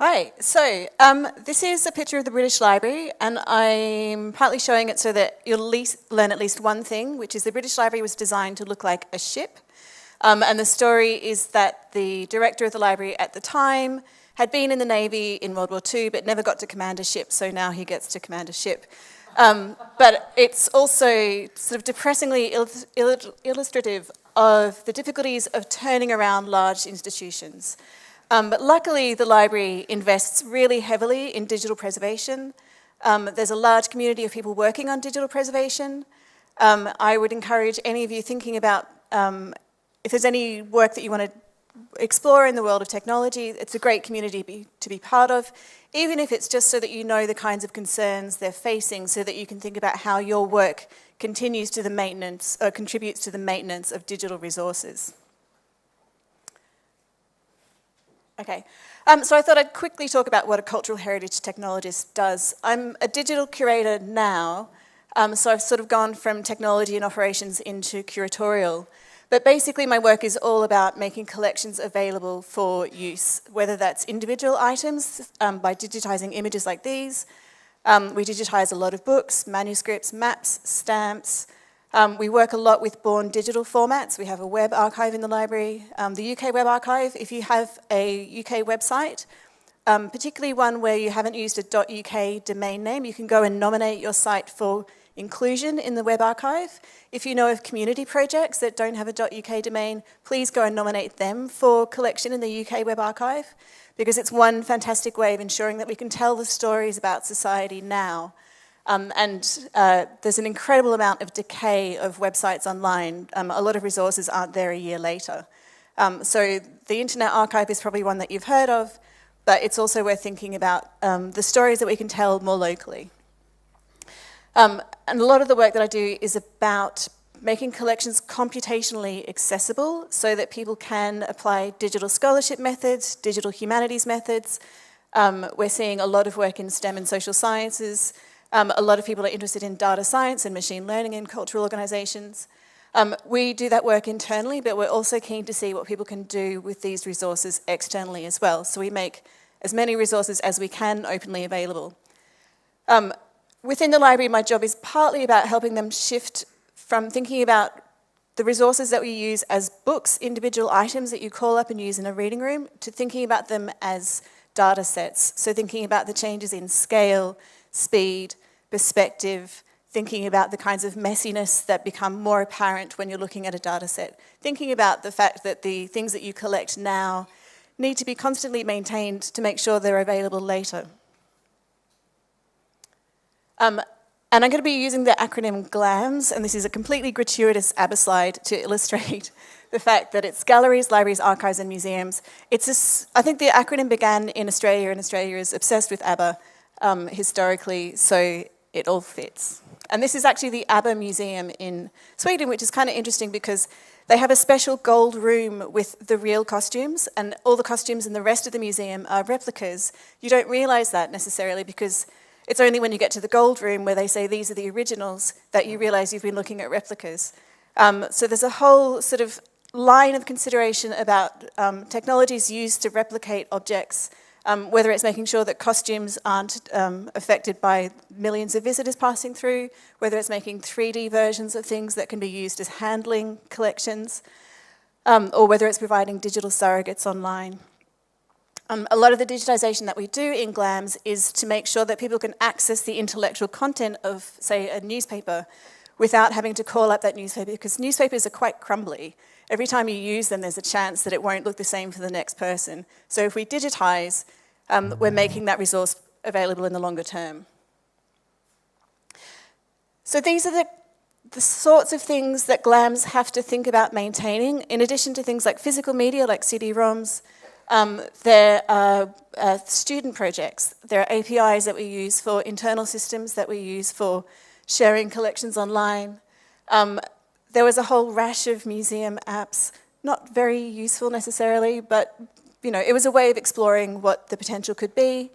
Hi, so this is a picture of the British Library, and I'm partly showing it so that you'll learn at least one thing, which is the British Library was designed to look like a ship. And the story is that the director of the library at the time had been in the Navy in World War II, but never got to command a ship, so now he gets to command a ship. But it's also sort of depressingly illustrative of the difficulties of turning around large institutions. But luckily, the library invests really heavily in digital preservation. There's a large community of people working on digital preservation. I would encourage any of you thinking about if there's any work that you want to explore in the world of technology, it's a great community to be part of, even if it's just so that you know the kinds of concerns they're facing, so that you can think about how your work continues to the maintenance, or contributes to the maintenance of digital resources. Okay, so I thought I'd quickly talk about what a cultural heritage technologist does. I'm a digital curator now, so I've sort of gone from technology and operations into curatorial. But basically my work is all about making collections available for use, whether that's individual items by digitizing images like these. We digitize a lot of books, manuscripts, maps, stamps. We work a lot with born digital formats. We have a web archive in the library. The UK Web Archive, if you have a UK website, particularly one where you haven't used a .uk domain name, you can go and nominate your site for inclusion in the web archive. If you know of community projects that don't have a .uk domain, please go and nominate them for collection in the UK Web Archive, because it's one fantastic way of ensuring that we can tell the stories about society now. There's an incredible amount of decay of websites online. A lot of resources aren't there a year later. So the Internet Archive is probably one that you've heard of, but it's also worth thinking about the stories that we can tell more locally. And a lot of the work that I do is about making collections computationally accessible so that people can apply digital scholarship methods, digital humanities methods. We're seeing a lot of work in STEM and social sciences. A lot of people are interested in data science and machine learning in cultural organisations. We do that work internally, but we're also keen to see what people can do with these resources externally as well. So we make as many resources as we can openly available. Within the library, my job is partly about helping them shift from thinking about the resources that we use as books, individual items that you call up and use in a reading room, to thinking about them as data sets. So thinking about the changes in scale, speed, perspective, thinking about the kinds of messiness that become more apparent when you're looking at a data set, thinking about the fact that the things that you collect now need to be constantly maintained to make sure they're available later. And I'm going to be using the acronym GLAMS, and this is a completely gratuitous ABBA slide to illustrate the fact that it's galleries, libraries, archives, and museums. I think the acronym began in Australia, and Australia is obsessed with ABBA historically, so it all fits. And this is actually the ABBA Museum in Sweden, which is kind of interesting because they have a special gold room with the real costumes, and all the costumes in the rest of the museum are replicas. You don't realise that necessarily because it's only when you get to the gold room where they say these are the originals that you realise you've been looking at replicas. So there's a whole sort of line of consideration about technologies used to replicate objects, whether it's making sure that costumes aren't affected by millions of visitors passing through, whether it's making 3D versions of things that can be used as handling collections, or whether it's providing digital surrogates online. A lot of the digitisation that we do in GLAMS is to make sure that people can access the intellectual content of, say, a newspaper without having to call up that newspaper, because newspapers are quite crumbly. Every time you use them, there's a chance that it won't look the same for the next person. So if we digitise, we're making that resource available in the longer term. So these are the sorts of things that GLAMS have to think about maintaining, in addition to things like physical media, like CD-ROMs. There are student projects. There are APIs that we use for internal systems that we use for sharing collections online. There was a whole rash of museum apps, not very useful necessarily, but it was a way of exploring what the potential could be.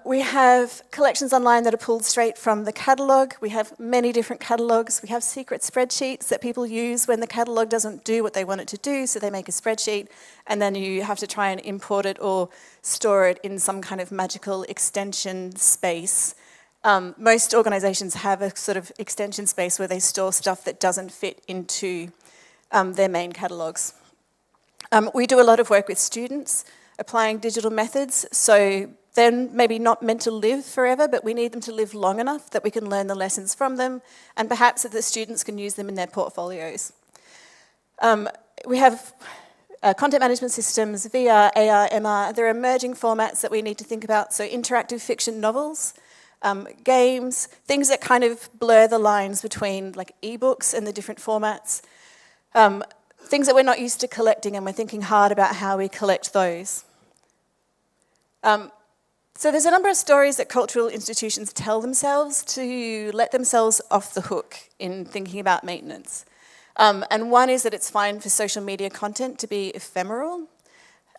We have collections online that are pulled straight from the catalogue. We have many different catalogues. We have secret spreadsheets that people use when the catalogue doesn't do what they want it to do, so they make a spreadsheet, and then you have to try and import it or store it in some kind of magical extension space. Most organisations have a sort of extension space where they store stuff that doesn't fit into their main catalogues. We do a lot of work with students applying digital methods, so they're maybe not meant to live forever, but we need them to live long enough that we can learn the lessons from them, and perhaps that the students can use them in their portfolios. We have content management systems, VR, AR, MR. There are emerging formats that we need to think about, so interactive fiction novels, games, things that kind of blur the lines between like ebooks and the different formats, things that we're not used to collecting, and we're thinking hard about how we collect those. So there's a number of stories that cultural institutions tell themselves to let themselves off the hook in thinking about maintenance. And one is that it's fine for social media content to be ephemeral.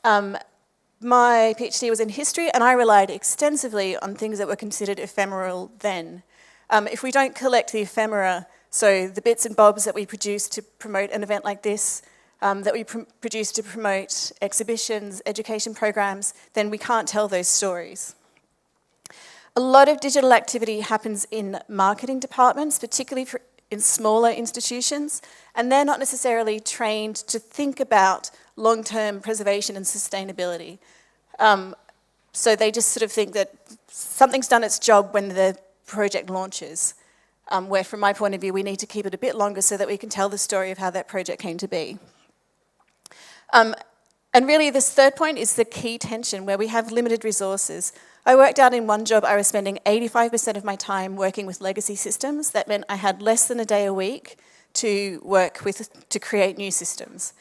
My PhD was in history, and I relied extensively on things that were considered ephemeral then. If we don't collect the ephemera, so the bits and bobs that we produce to promote an event like this, that we produce to promote exhibitions, education programs, then we can't tell those stories. A lot of digital activity happens in marketing departments, particularly in smaller institutions, and they're not necessarily trained to think about long-term preservation and sustainability. So they just sort of think that something's done its job when the project launches, where from my point of view, we need to keep it a bit longer so that we can tell the story of how that project came to be. And really this third point is the key tension where we have limited resources. I worked out in one job I was spending 85% of my time working with legacy systems. That meant I had less than a day a week to work with to create new systems.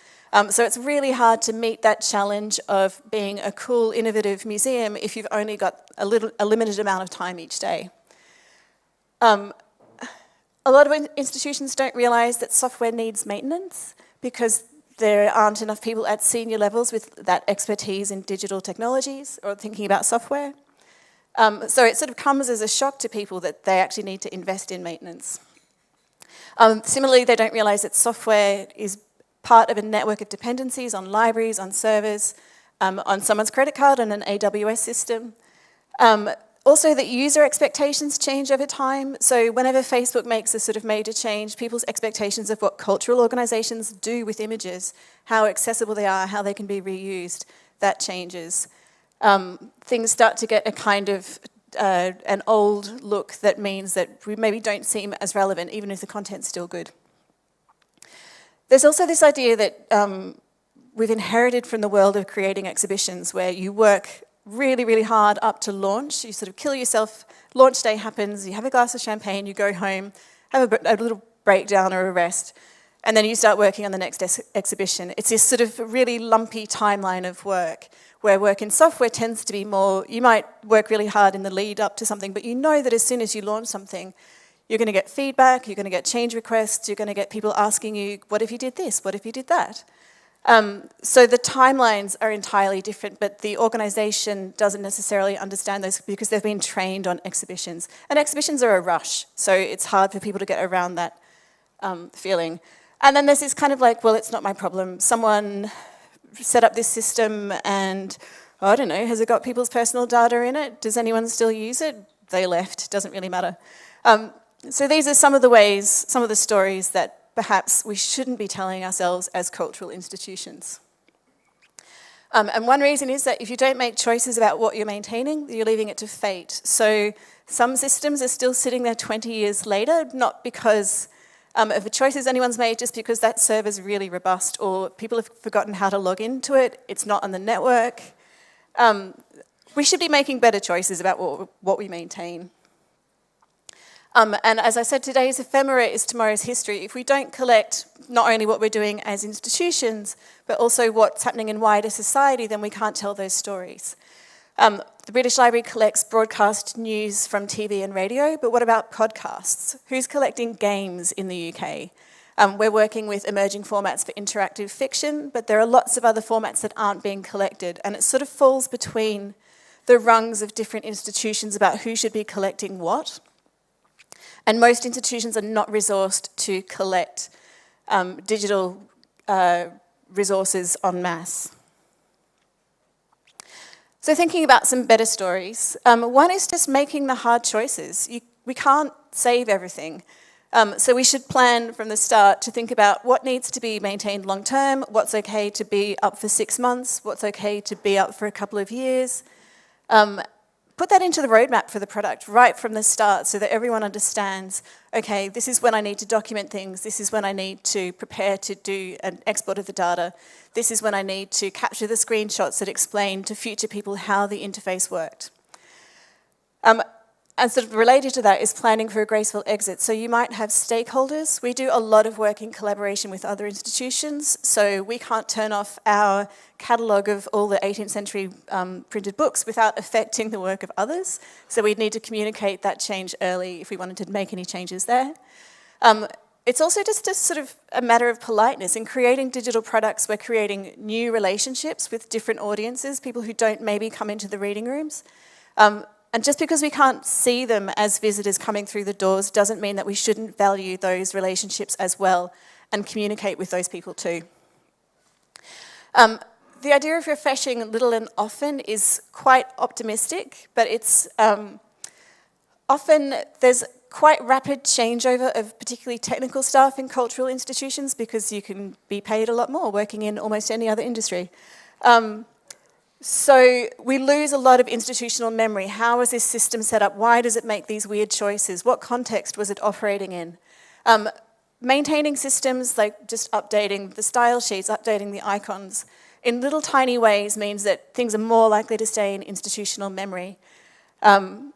So it's really hard to meet that challenge of being a cool, innovative museum if you've only got a limited amount of time each day. A lot of institutions don't realise that software needs maintenance because there aren't enough people at senior levels with that expertise in digital technologies or thinking about software. So it sort of comes as a shock to people that they actually need to invest in maintenance. Similarly, they don't realise that software is part of a network of dependencies on libraries, on servers, on someone's credit card, on an AWS system. Also, that user expectations change over time. So whenever Facebook makes a sort of major change, people's expectations of what cultural organisations do with images, how accessible they are, how they can be reused, that changes. Things start to get a kind of an old look that means that we maybe don't seem as relevant, even if the content's still good. There's also this idea that we've inherited from the world of creating exhibitions where you work really, really hard up to launch. You sort of kill yourself. Launch day happens, you have a glass of champagne, you go home, have a little breakdown or a rest, and then you start working on the next exhibition. It's this sort of really lumpy timeline of work, where work in software tends to be more, you might work really hard in the lead up to something, but you know that as soon as you launch something, you're going to get feedback, you're going to get change requests, you're going to get people asking you, what if you did this, what if you did that? So the timelines are entirely different, but the organisation doesn't necessarily understand those because they've been trained on exhibitions. And exhibitions are a rush, so it's hard for people to get around that feeling. And then there's this kind of like, well, it's not my problem. Someone set up this system and, I don't know, has it got people's personal data in it? Does anyone still use it? They left, doesn't really matter. So these are some of the ways, some of the stories that perhaps we shouldn't be telling ourselves as cultural institutions. And one reason is that if you don't make choices about what you're maintaining, you're leaving it to fate. So some systems are still sitting there 20 years later, not because of the choices anyone's made, just because that server's really robust or people have forgotten how to log into it, it's not on the network. We should be making better choices about what we maintain. And as I said, today's ephemera is tomorrow's history. If we don't collect not only what we're doing as institutions, but also what's happening in wider society, then we can't tell those stories. The British Library collects broadcast news from TV and radio, but what about podcasts? Who's collecting games in the UK? We're working with emerging formats for interactive fiction, but there are lots of other formats that aren't being collected, and it sort of falls between the rungs of different institutions about who should be collecting what. And most institutions are not resourced to collect digital resources en masse. So thinking about some better stories, one is just making the hard choices. We can't save everything. So we should plan from the start to think about what needs to be maintained long term, what's okay to be up for 6 months, what's okay to be up for a couple of years. Put that into the roadmap for the product right from the start so that everyone understands, okay, this is when I need to document things, this is when I need to prepare to do an export of the data, this is when I need to capture the screenshots that explain to future people how the interface worked. And sort of related to that is planning for a graceful exit. So you might have stakeholders. We do a lot of work in collaboration with other institutions, so we can't turn off our catalogue of all the 18th century printed books without affecting the work of others. So we'd need to communicate that change early if we wanted to make any changes there. It's also just a sort of a matter of politeness. In creating digital products, we're creating new relationships with different audiences, people who don't maybe come into the reading rooms. And just because we can't see them as visitors coming through the doors doesn't mean that we shouldn't value those relationships as well and communicate with those people too. The idea of refreshing little and often is quite optimistic, but it's often there's quite rapid changeover of particularly technical staff in cultural institutions because you can be paid a lot more working in almost any other industry. So we lose a lot of institutional memory. How is this system set up? Why does it make these weird choices? What context was it operating in? Maintaining systems like just updating the style sheets, updating the icons in little tiny ways means that things are more likely to stay in institutional memory and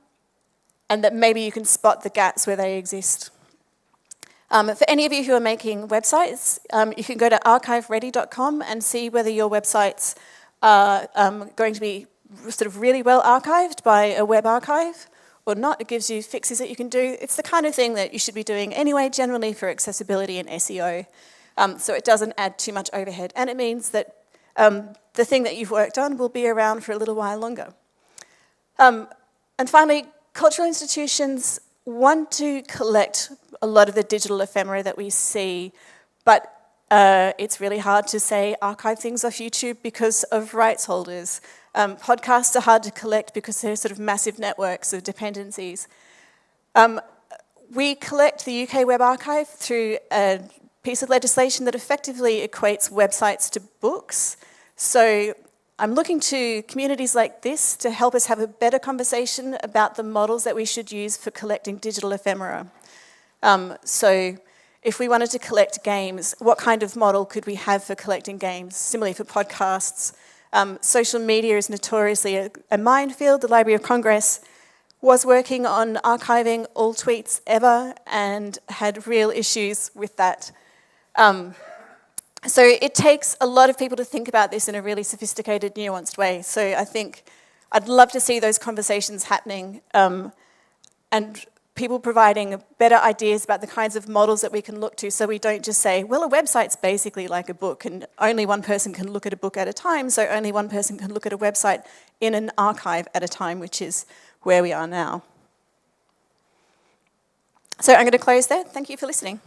that maybe you can spot the gaps where they exist. For any of you who are making websites, you can go to archiveready.com and see whether your websites are going to be sort of really well archived by a web archive or not. It gives you fixes that you can do. It's the kind of thing that you should be doing anyway, generally for accessibility and SEO, so it doesn't add too much overhead. And it means that the thing that you've worked on will be around for a little while longer. And finally, cultural institutions want to collect a lot of the digital ephemera that we see, but it's really hard to, say, archive things off YouTube because of rights holders. Podcasts are hard to collect because they're sort of massive networks of dependencies. We collect the UK Web Archive through a piece of legislation that effectively equates websites to books. So I'm looking to communities like this to help us have a better conversation about the models that we should use for collecting digital ephemera. So if we wanted to collect games, what kind of model could we have for collecting games? Similarly for podcasts. Social media is notoriously a minefield. The Library of Congress was working on archiving all tweets ever and had real issues with that. So it takes a lot of people to think about this in a really sophisticated, nuanced way. So I think I'd love to see those conversations happening and people providing better ideas about the kinds of models that we can look to so we don't just say, well, a website's basically like a book and only one person can look at a book at a time, so only one person can look at a website in an archive at a time, which is where we are now. So I'm going to close there. Thank you for listening.